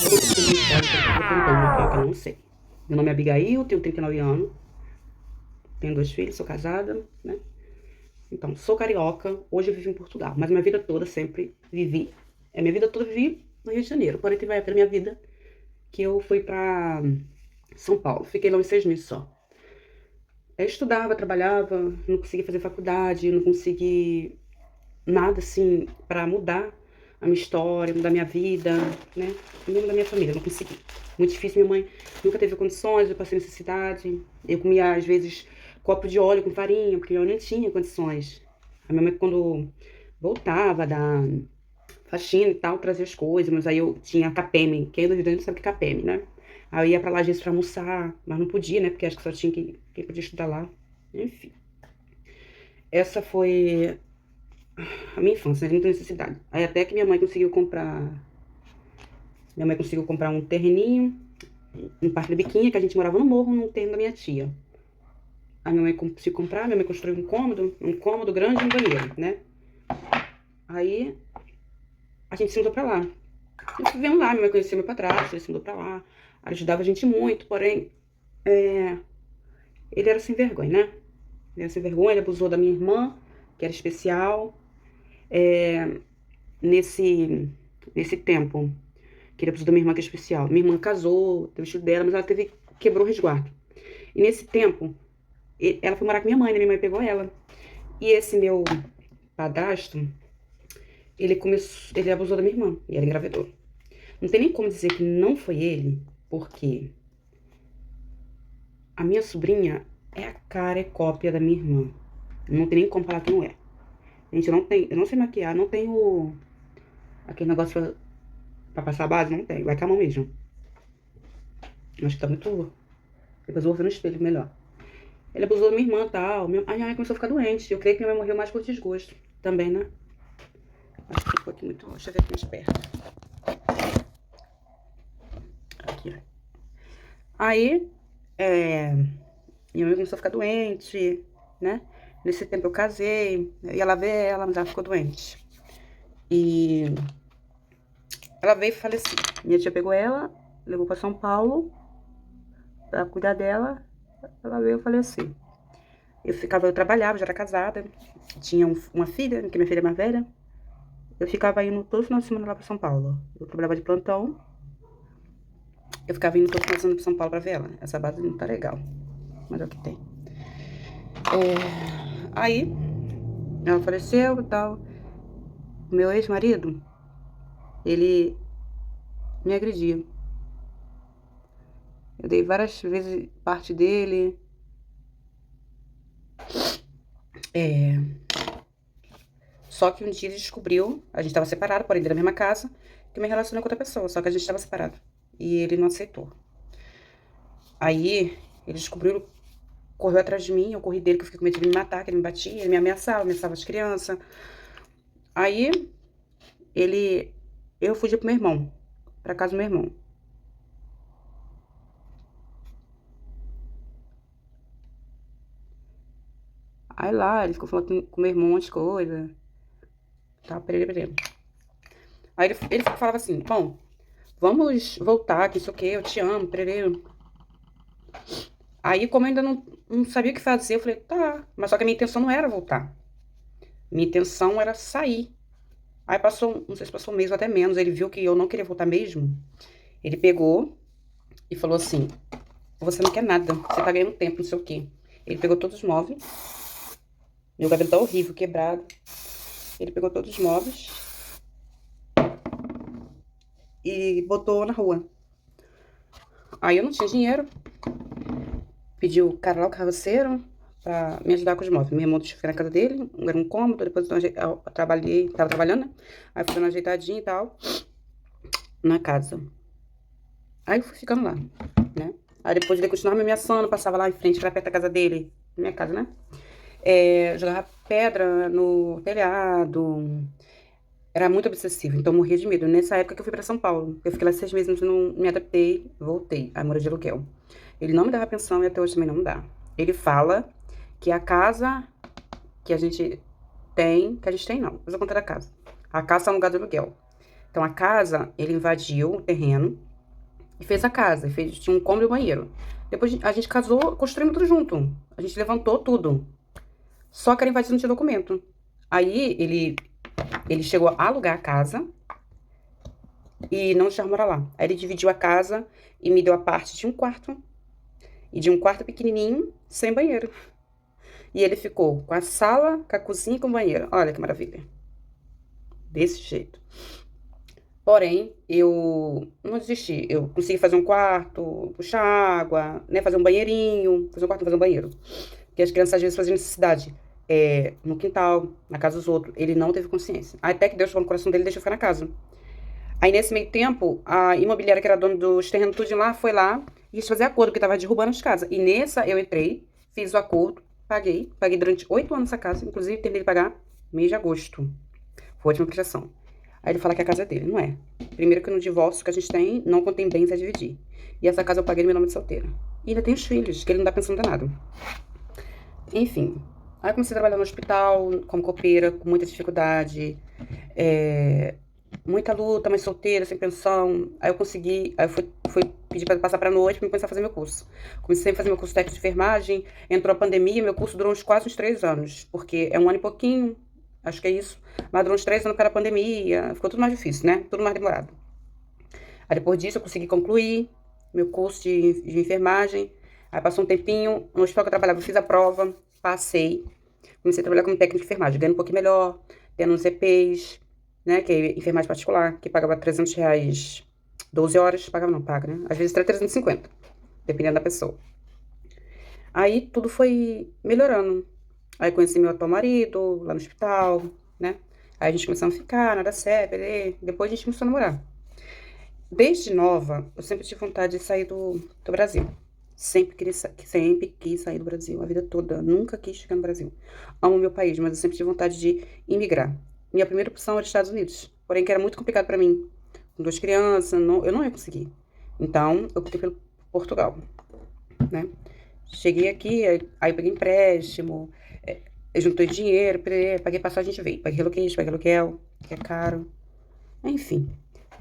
Quantos filhos me pode, quantos eu tenho, que eu não sei. Meu nome é Abigail, tenho 39 anos, tenho 2 filhos, sou casada, né? Então, sou carioca, hoje eu vivo em Portugal, mas minha vida toda sempre vivi, minha vida toda vivi no Rio de Janeiro. Porém, teve uma época da minha vida que eu fui pra São Paulo, fiquei lá uns 6 meses só. Eu estudava, trabalhava, não consegui fazer faculdade, não consegui nada assim pra mudar a minha história, mudar a minha vida, né? Mesmo da minha família, não consegui. Muito difícil, minha mãe nunca teve condições, eu passei necessidade. Eu comia, às vezes, copo de óleo com farinha, porque eu nem tinha condições. A minha mãe, quando voltava da faxina e tal, trazia as coisas, mas aí eu tinha capeme, quem é do Rio de Janeiro sabe que é capeme, né? Aí eu ia pra lá às vezes pra almoçar, mas não podia, né? Porque acho que só tinha quem podia estudar lá. Enfim. Essa foi a minha infância, né? Muita necessidade. Aí até que minha mãe conseguiu comprar. Minha mãe conseguiu comprar um terreninho, um parque de biquinha, que a gente morava no morro, no terreno da minha tia. A minha mãe conseguiu comprar, minha mãe construiu um cômodo grande e um banheiro, né? Aí a gente se mudou pra lá. Eu fui vendo lá, minha mãe conheceu meu padrasto, ele se mudou pra lá, ajudava a gente muito, porém, ele era sem vergonha, né? Ele era sem vergonha, ele abusou da minha irmã, que era especial. Nesse tempo que ele abusou da minha irmã, que é especial. Minha irmã casou, teve o filho dela, mas ela quebrou o resguardo. E nesse tempo, ela foi morar com minha mãe, né? Minha mãe pegou ela. E esse meu padrasto, ele abusou da minha irmã, e ela engravidou. Não tem nem como dizer que não foi ele, porque a minha sobrinha é a cara, é cópia da minha irmã. Não tem nem como falar que não é. Gente, eu não sei maquiar, não tenho aquele negócio pra passar a base, não tenho. Vai com a mão mesmo. Acho que tá muito. Depois eu vou ver no espelho melhor. Ele abusou da minha irmã e tal. A minha mãe começou a ficar doente. Eu creio que minha mãe morreu mais por desgosto. Também, né? Acho que ficou aqui muito. Deixa eu ver aqui mais perto. Aqui. Aí, minha mãe começou a ficar doente, né? Nesse tempo eu casei. Eu ia lá ver ela, mas ela ficou doente. E ela veio e faleceu. Minha tia pegou ela, levou pra São Paulo pra cuidar dela. Ela veio e faleceu. Eu trabalhava, já era casada, tinha uma filha, que minha filha é mais velha. Eu ficava indo todo final de semana lá pra São Paulo. Eu trabalhava de plantão. Eu ficava indo todo final de semana pra São Paulo pra ver ela. Essa base não tá legal, mas é o que tem. Aí, ela faleceu e tal. O meu ex-marido, ele me agredia. Eu dei várias vezes parte dele. Só que um dia ele descobriu, a gente tava separado, porém da mesma casa, que eu me relacionei com outra pessoa, só que a gente tava separado. E ele não aceitou. Aí, ele descobriu, correu atrás de mim, eu corri dele, que eu fiquei com medo de me matar, que ele me batia, ele me ameaçava as crianças. Aí, eu fugi pro meu irmão, pra casa do meu irmão. Aí lá, ele ficou falando com o meu irmão um monte de coisa. Tá, peraí. Aí ele falava assim, bom, vamos voltar, que isso aqui, eu te amo, peraí. Aí, como eu ainda não sabia o que fazer, eu falei, tá. Mas só que a minha intenção não era voltar. Minha intenção era sair. Aí passou, não sei se passou um mês ou até menos, ele viu que eu não queria voltar mesmo. Ele pegou e falou assim, você não quer nada, você tá ganhando tempo, não sei o quê. Ele pegou todos os móveis. Meu cabelo tá horrível, quebrado. Ele pegou todos os móveis e botou na rua. Aí eu não tinha dinheiro. Pedi o cara lá, o carroceiro, pra me ajudar com os móveis. Meu irmão deixou ficar na casa dele, era um cômodo, depois eu trabalhei, tava trabalhando, né? Aí fui dando ajeitadinha e tal, na casa. Aí eu fui ficando lá, né? Aí depois ele continuava me ameaçando, passava lá em frente, era perto da casa dele, minha casa, né? Jogava pedra no telhado. Era muito obsessivo, então eu morria de medo. Nessa época que eu fui pra São Paulo, eu fiquei lá 6 meses, mas eu não me adaptei, voltei. Aí morei de aluguel. Ele não me dava pensão e até hoje também não me dá. Ele fala que a casa que a gente tem não, mas eu contar da casa. A casa tá no lugar do aluguel. Então a casa, ele invadiu o terreno, e fez a casa, tinha um cômodo e um banheiro. Depois a gente casou, construímos tudo junto. A gente levantou tudo. Só que era invadido, não tinha documento. Aí ele chegou a alugar a casa e não deixava morar lá. Aí ele dividiu a casa e me deu a parte de um quarto. E de um quarto pequenininho, sem banheiro. E ele ficou com a sala, com a cozinha e com o banheiro. Olha que maravilha. Desse jeito. Porém, eu não desisti. Eu consegui fazer um quarto, puxar água, né? Fazer um banheirinho. Fazer um quarto, fazer um banheiro. Porque as crianças às vezes faziam necessidade no quintal, na casa dos outros. Ele não teve consciência. Até que Deus falou no coração dele e deixou ficar na casa. Aí, nesse meio tempo, a imobiliária, que era dona dos terrenos tudo de lá, foi lá e quis fazer acordo, porque tava derrubando as casas. E nessa, eu entrei, fiz o acordo, paguei. Paguei durante 8 anos essa casa, inclusive terminei de pagar mês de agosto. Foi a última prestação. Aí ele fala que a casa é dele, não é. Primeiro que no divórcio que a gente tem, não contém bens a dividir. E essa casa eu paguei no meu nome de solteira. E ainda tem os filhos, que ele não dá pensando danado. Enfim. Aí eu comecei a trabalhar no hospital, como copeira, com muita dificuldade. Muita luta, mas solteira, sem pensão. Aí eu consegui, aí eu fui pedir pra passar pra noite pra começar a fazer meu curso. Comecei a fazer meu curso técnico de enfermagem, entrou a pandemia, meu curso durou quase uns 3 anos, porque é 1 ano e pouquinho, acho que é isso, mas durou uns 3 anos para a pandemia, ficou tudo mais difícil, né? Tudo mais demorado. Aí depois disso eu consegui concluir meu curso de enfermagem, aí passou um tempinho, no hospital que eu trabalhava, eu fiz a prova, passei, comecei a trabalhar como técnico de enfermagem, ganhando um pouquinho melhor, tendo uns EPs, né, que é enfermagem particular, que pagava R$ 300, 12 horas, pagava não, paga, né? Às vezes até 350, dependendo da pessoa. Aí tudo foi melhorando. Aí conheci meu atual marido, lá no hospital, né? Aí a gente começou a ficar, nada sério, depois a gente começou a namorar. Desde nova, eu sempre tive vontade de sair do Brasil. Sempre quis sair do Brasil, a vida toda. Nunca quis ficar no Brasil. Amo meu país, mas eu sempre tive vontade de imigrar. Minha primeira opção era os Estados Unidos, porém que era muito complicado para mim. Com 2 crianças, eu não ia conseguir. Então, eu optei pelo Portugal, né? Cheguei aqui, aí eu peguei empréstimo, eu juntei dinheiro, paguei passagem, a gente veio. Paguei aluguel, que é caro. Enfim,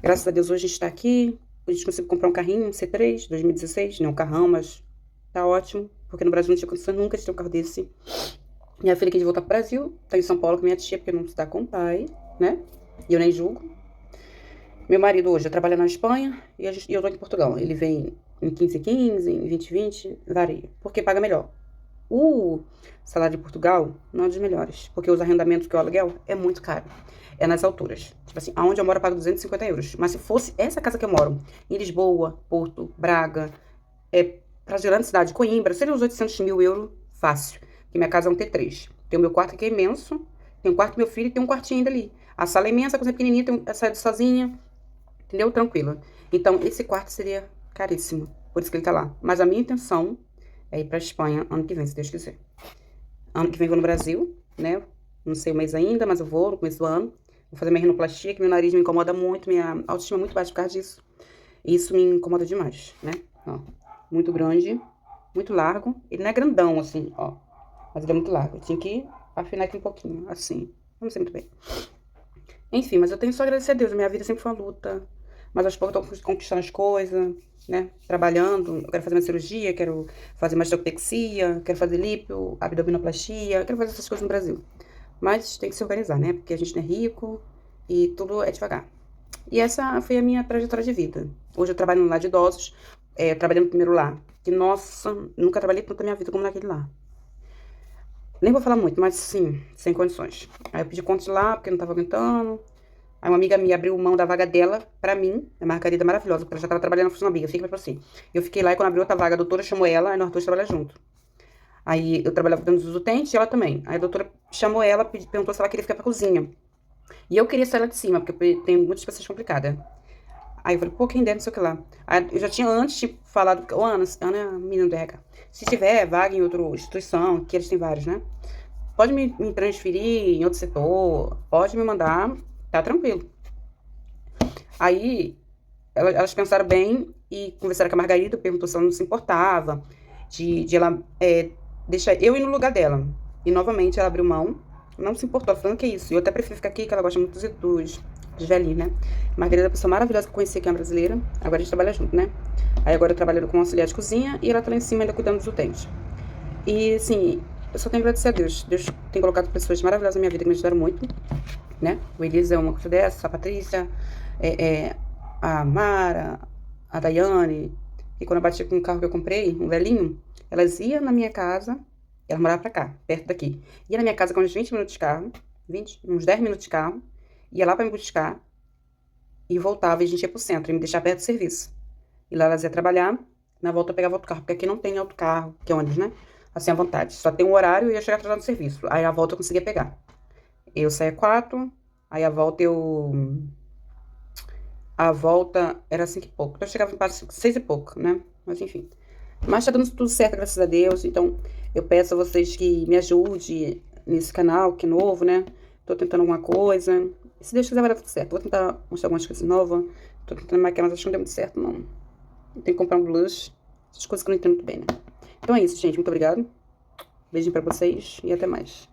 graças a Deus hoje a gente tá aqui. A gente conseguiu comprar um carrinho, um C3, 2016. Não é um carrão, mas tá ótimo. Porque no Brasil não tinha condição nunca de ter um carro desse. Minha filha quis voltar pro Brasil, tá em São Paulo com minha tia, porque não se dá com o pai, né? E eu nem julgo. Meu marido hoje trabalha na Espanha e eu tô aqui em Portugal. Ele vem em 15, em 20, varia. Porque paga melhor. O salário de Portugal não é dos melhores, porque os arrendamentos que o aluguel é muito caro. É nas alturas. Tipo assim, aonde eu moro eu pago 250 euros. Mas se fosse essa casa que eu moro, em Lisboa, Porto, Braga, pra grande cidade, Coimbra, seria uns 800 mil euros fácil. Porque minha casa é um T3. Tem o meu quarto que é imenso, tem o quarto do meu filho e tem um quartinho ainda ali. A sala é imensa, a coisa é pequenininha, tem a saída sozinha, entendeu? Tranquila. Então, esse quarto seria caríssimo, por isso que ele tá lá. Mas a minha intenção é ir pra Espanha ano que vem, se Deus quiser. Ano que vem eu vou no Brasil, né? Não sei o mês ainda, mas eu vou no começo do ano. Vou fazer minha rinoplastia, que meu nariz me incomoda muito, minha autoestima é muito baixa por causa disso. E isso me incomoda demais, né? Ó, muito grande, muito largo. Ele não é grandão, assim, ó. Mas ele é muito largo. Eu tinha que afinar aqui um pouquinho, assim. Eu não sei muito bem. Enfim, mas eu tenho só a agradecer a Deus. Minha vida sempre foi uma luta. Mas aos poucos eu tô conquistando as coisas, né? Trabalhando. Eu quero fazer uma cirurgia, quero fazer mastopexia, quero fazer lipo, abdominoplastia. Quero fazer essas coisas no Brasil. Mas tem que se organizar, né? Porque a gente não é rico e tudo é devagar. E essa foi a minha trajetória de vida. Hoje eu trabalho no lar de idosos, trabalhando no primeiro lar. Que, nossa, nunca trabalhei tanto na minha vida como naquele lar. Nem vou falar muito, mas sim, sem condições. Aí eu pedi conta de lá, porque eu não tava aguentando. Aí uma amiga minha abriu mão da vaga dela pra mim, a Margarida maravilhosa, porque ela já tava trabalhando na função amiga, fica pra você. Eu fiquei lá e quando abriu outra vaga, a doutora chamou ela, e nós dois trabalhamos junto. Aí eu trabalhava dentro dos utentes e ela também. Aí a doutora chamou ela, perguntou se ela queria ficar pra cozinha. E eu queria sair lá de cima, porque tem muitas pessoas complicadas. Aí eu falei, pô, quem der, não sei o que lá. Aí eu já tinha antes falado, ô Ana é a menina do RH. Se tiver vaga em outra instituição, que eles têm vários, né? Pode me transferir em outro setor, pode me mandar, tá tranquilo. Aí elas pensaram bem e conversaram com a Margarida, perguntou se ela não se importava de ela deixar eu ir no lugar dela. E novamente ela abriu mão Não se importou, ela falando que é isso. E eu até prefiro ficar aqui, que ela gosta muito dos velhinhos, né? Margarida é uma pessoa maravilhosa que eu conheci aqui, é uma brasileira. Agora a gente trabalha junto, né? Aí agora eu trabalho com auxiliar de cozinha e ela tá lá em cima ainda cuidando dos utentes. E, assim, eu só tenho que agradecer a Deus. Deus tem colocado pessoas maravilhosas na minha vida que me ajudaram muito, né? O Elisa é uma coisa dessa, a Patrícia, a Mara, a Daiane. E quando eu bati com o carro que eu comprei, um velhinho, elas iam na minha casa, ela morava pra cá, perto daqui. Ia na minha casa com uns 20 minutos de carro, uns 10 minutos de carro, ia lá pra me buscar e voltava e a gente ia pro centro e me deixar perto do serviço. E lá elas iam trabalhar, na volta eu pegava outro carro, porque aqui não tem autocarro, que é ônibus, né? Assim, à vontade. Só tem um horário e eu ia chegar atrasado no serviço. Aí a volta eu conseguia pegar. Eu saía 4, aí a volta eu. A volta era 5 e pouco. Então eu chegava em casa 6 e pouco, né? Mas enfim. Mas tá dando tudo certo, graças a Deus. Então eu peço a vocês que me ajudem nesse canal, que é novo, né? Tô tentando alguma coisa. Se Deus quiser vai dar tudo certo. Vou tentar mostrar algumas coisas novas. Tô tentando maquiar, mas acho que não deu muito certo, não. Tem que comprar um blush. Essas coisas que eu não entendo muito bem, né? Então é isso, gente. Muito obrigada. Beijinho pra vocês e até mais.